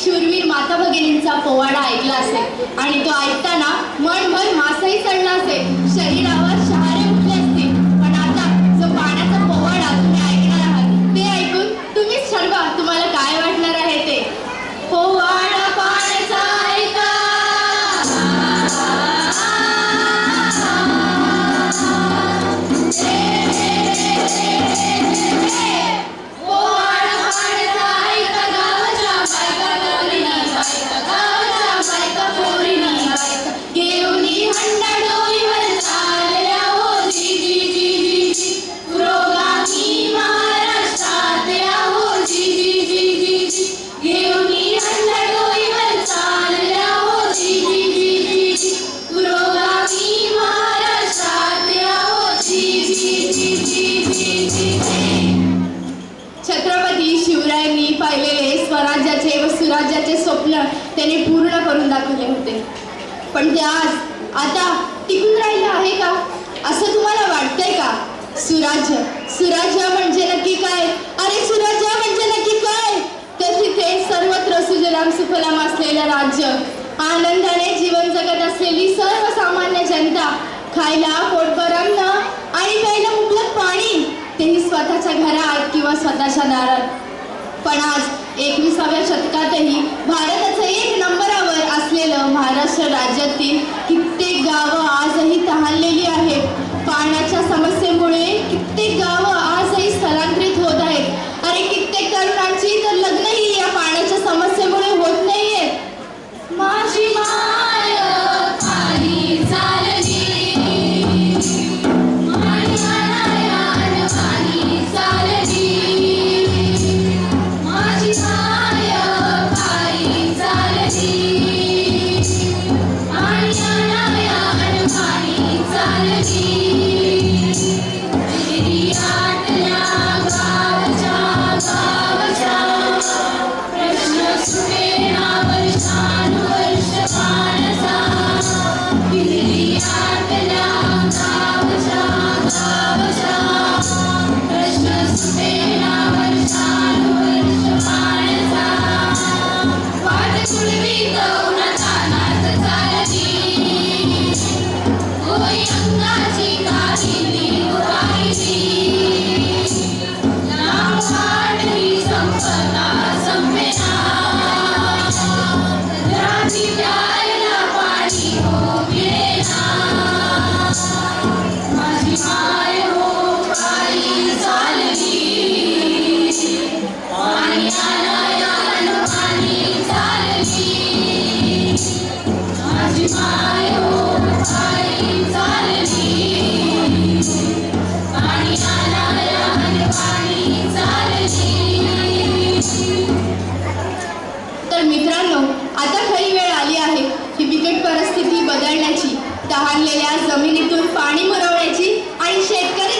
शूरवीर माता भगिनींचा पोवाडा ऐकला असेल आणि तो ऐकताना मनभर मासही चढला असेल, शरीरावर शहारे उठले असतील. पण आता जो पाण्याचा पोवाडा तुम्ही ऐकणार आहात ते ऐकून तुम्हीच ठरवा तुम्हाला काय वाटणार आहे ते. पोवाडा पाण्याचा ऐका, छत्रपती शिवरायांनी पाहिलेले स्वराज्याचे व सुराज्याचे स्वप्न त्यांनी पूर्ण करून दाखवले होते. पण ते आज आता टिकून राहिलं आहे का असं तुम्हाला वाटतंय का? सुराज्य म्हणजे नक्की काय? अरे सुराज्य म्हणजे नक्की काय? तर तिथे सर्वत्र सुजलाम सुफलाम असलेलं राज्य, आनंदाने जीवन जगत असलेली सर्वसामान्य जनता, खायला पोटभर अन्न आणि प्यायला मुबलक पाणी, तेही स्वतःच्या घरात किंवा स्वतःच्या दारात. पण आज 21व्या शतकातही भारताचं 1 नंबरावर असलेलं महाराष्ट्र राज्यातील कित्येक गावं आजही तहानलेली आहेत. पाण्याच्या समस्येमुळे कित्येक गावं आजही स्थलांतरित होत आहेत. अरे कित्येक तरुणांची तर लग्नही या पाण्याच्या समस्येमुळे होत नाहीयेत. माझी माय खाली चालली, तर मित्रांनो, आता खरी वेळ आली आहे ही बिकट परिस्थिती बदलण्याची, तहानलेल्या जमिनीतून पाणी पुरवण्याची आणि शेतकरी